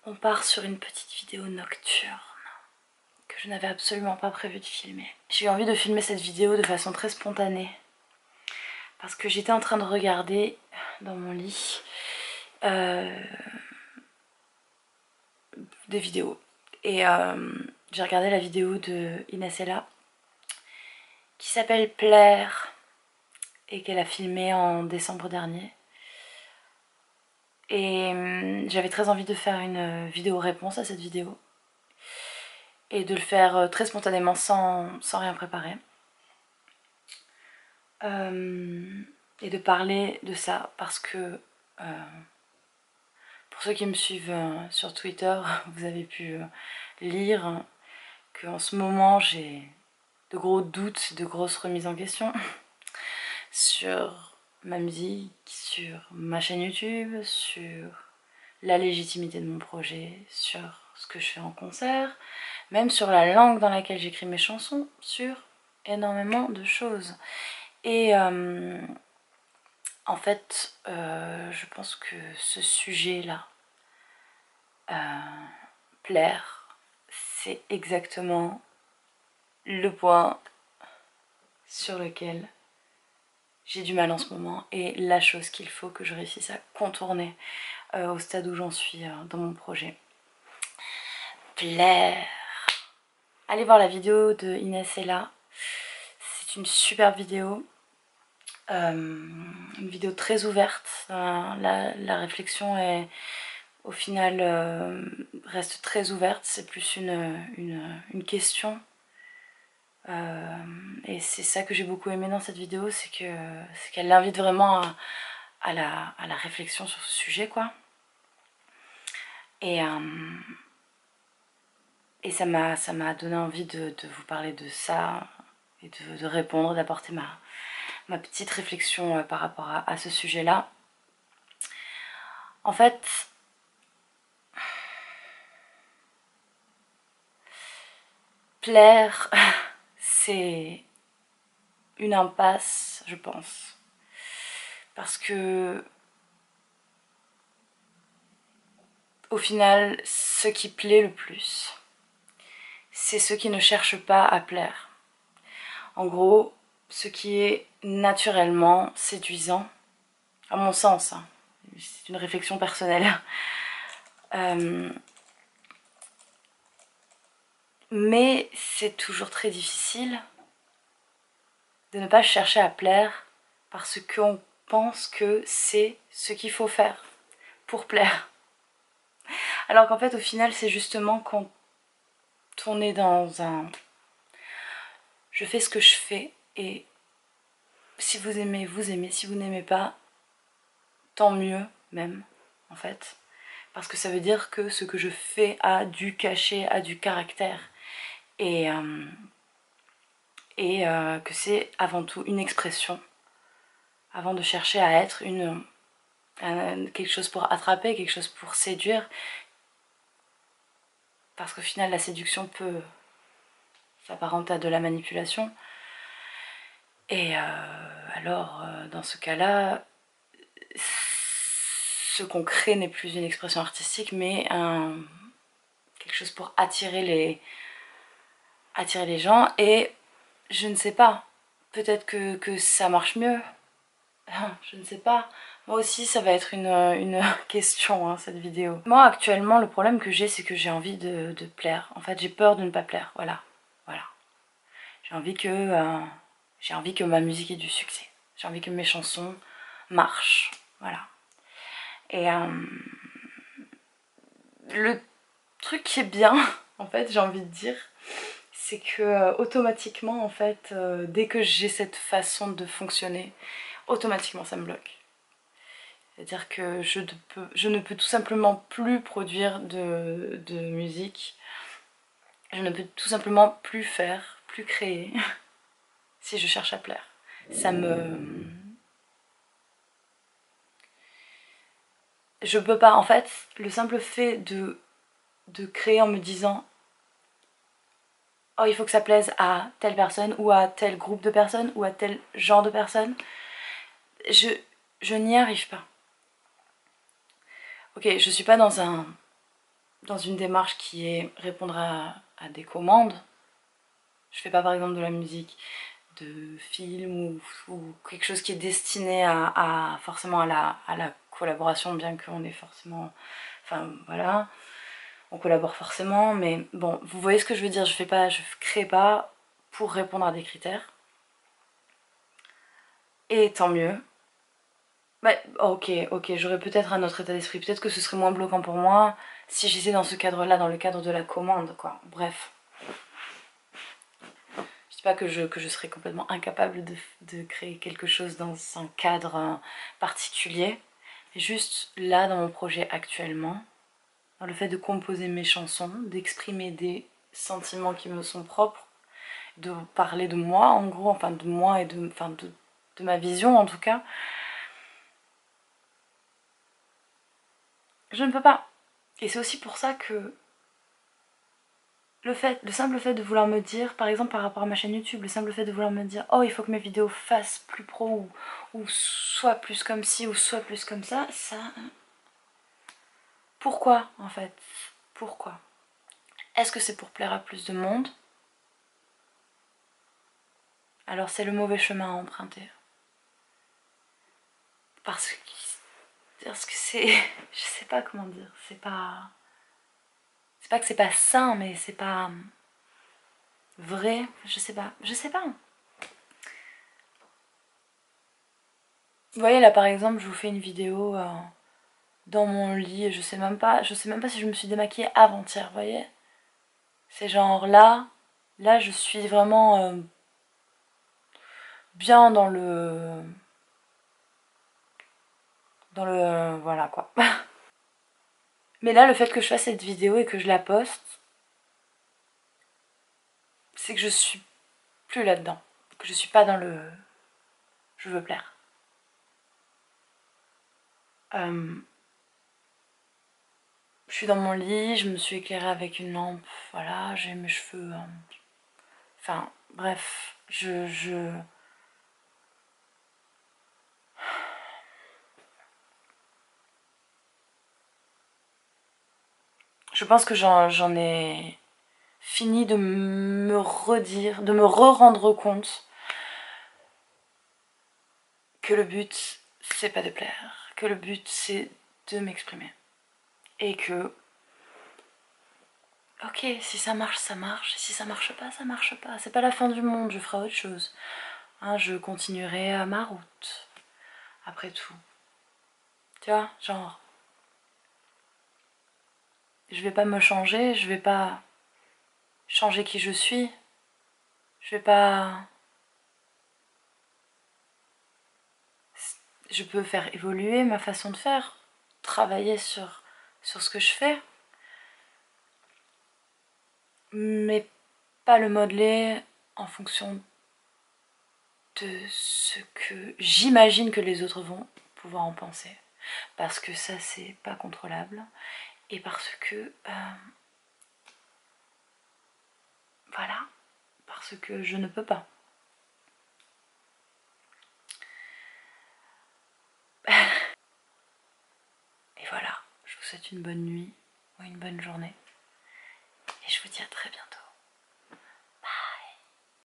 On part sur une petite vidéo nocturne que je n'avais absolument pas prévu de filmer. J'ai eu envie de filmer cette vidéo de façon très spontanée parce que j'étais en train de regarder dans mon lit des vidéos. Et j'ai regardé la vidéo de Inès Ella qui s'appelle Plaire et qu'elle a filmée en décembre dernier. Et j'avais très envie de faire une vidéo réponse à cette vidéo et de le faire très spontanément sans rien préparer. Et de parler de ça parce que pour ceux qui me suivent sur Twitter, vous avez pu lire qu'en ce moment j'ai de gros doutes, de grosses remises en question sur ma musique, sur ma chaîne YouTube, sur la légitimité de mon projet, sur ce que je fais en concert, même sur la langue dans laquelle j'écris mes chansons, sur énormément de choses. Et en fait, je pense que ce sujet-là, plaire, c'est exactement le point sur lequel j'ai du mal en ce moment et la chose qu'il faut que je réussisse à contourner au stade où j'en suis dans mon projet. Plaire. Allez voir la vidéo de Inès Ella, c'est une superbe vidéo. Une vidéo très ouverte, la réflexion est au final reste très ouverte, c'est plus une question. Et c'est ça que j'ai beaucoup aimé dans cette vidéo, c'est qu'elle l'invite vraiment à la réflexion sur ce sujet, quoi. Et ça m'a donné envie de vous parler de ça et de répondre, d'apporter ma petite réflexion par rapport à ce sujet-là. En fait, plaire, c'est une impasse, je pense. Parce que, au final, ce qui plaît le plus, c'est ceux qui ne cherchent pas à plaire. En gros, ce qui est naturellement séduisant, à mon sens, hein, c'est une réflexion personnelle, mais c'est toujours très difficile de ne pas chercher à plaire parce qu'on pense que c'est ce qu'il faut faire pour plaire. Alors qu'en fait, au final, c'est justement quand on est dans un... Je fais ce que je fais et si vous aimez, vous aimez. Si vous n'aimez pas, tant mieux même, en fait. Parce que ça veut dire que ce que je fais a du cachet, a du caractère. Et que c'est avant tout une expression. Avant de chercher à être quelque chose pour attraper, quelque chose pour séduire. Parce qu'au final, la séduction peut s'apparenter à de la manipulation. Et alors, dans ce cas-là, ce qu'on crée n'est plus une expression artistique, mais quelque chose pour attirer les gens. Et je ne sais pas, peut-être que ça marche mieux. Je ne sais pas. Moi aussi, ça va être une question, hein, cette vidéo. Moi, actuellement, le problème que j'ai, c'est que j'ai envie de plaire. En fait, j'ai peur de ne pas plaire. Voilà. J'ai envie que ma musique ait du succès. J'ai envie que mes chansons marchent. Voilà. Et le truc qui est bien, en fait, j'ai envie de dire, c'est que automatiquement, en fait, dès que j'ai cette façon de fonctionner, automatiquement ça me bloque. C'est-à-dire que je ne peux tout simplement plus produire de musique. Je ne peux tout simplement plus faire, plus créer, si je cherche à plaire. Ça me... Je peux pas, en fait, le simple fait de créer en me disant oh, il faut que ça plaise à telle personne ou à tel groupe de personnes ou à tel genre de personnes, je n'y arrive pas. Ok, je suis pas dans dans une démarche qui est répondre à des commandes. Je fais pas par exemple de la musique de film ou quelque chose qui est destiné forcément à la collaboration, bien qu'on est forcément... Enfin voilà, on collabore forcément, mais bon, vous voyez ce que je veux dire, je crée pas pour répondre à des critères. Et tant mieux. Bah, ok, j'aurais peut-être un autre état d'esprit, peut-être que ce serait moins bloquant pour moi si j'étais dans ce cadre-là, dans le cadre de la commande, quoi. Bref. Je dis pas que je serais complètement incapable de créer quelque chose dans un cadre particulier. Juste là, dans mon projet actuellement, dans le fait de composer mes chansons, d'exprimer des sentiments qui me sont propres, de parler de moi en gros, enfin de moi et de ma vision en tout cas, je ne peux pas. Et c'est aussi pour ça que le simple fait de vouloir me dire, par exemple par rapport à ma chaîne YouTube, le simple fait de vouloir me dire oh il faut que mes vidéos fassent plus pro ou soit plus comme ci ou soit plus comme ça, pourquoi en fait? Pourquoi? Est-ce que c'est pour plaire à plus de monde? Alors c'est le mauvais chemin à emprunter. Parce que c'est... je sais pas comment dire, c'est pas que c'est pas sain, mais c'est pas vrai, je sais pas. Vous voyez là par exemple, je vous fais une vidéo dans mon lit, et je sais même pas si je me suis démaquillée avant-hier, vous voyez. C'est genre là je suis vraiment bien dans le voilà quoi. Mais là le fait que je fasse cette vidéo et que je la poste, c'est que je suis plus là-dedans, que je suis pas dans le je veux plaire. Je suis dans mon lit, je me suis éclairée avec une lampe, voilà, j'ai mes cheveux... Enfin, bref, je pense que j'en ai fini de me redire, de me re-rendre compte que le but, c'est pas de plaire, que le but, c'est de m'exprimer. Et que, ok, si ça marche, si ça marche pas, ça marche pas. C'est pas la fin du monde, je ferai autre chose. Hein, je continuerai à ma route, après tout. Tu vois, genre... Je vais pas me changer, je vais pas changer qui je suis. Je vais pas... Je peux faire évoluer ma façon de faire, travailler sur ce que je fais, mais pas le modeler en fonction de ce que j'imagine que les autres vont pouvoir en penser. Parce que ça, c'est pas contrôlable. Et parce que... voilà. Parce que je ne peux pas. Et voilà. Je vous souhaite une bonne nuit ou une bonne journée.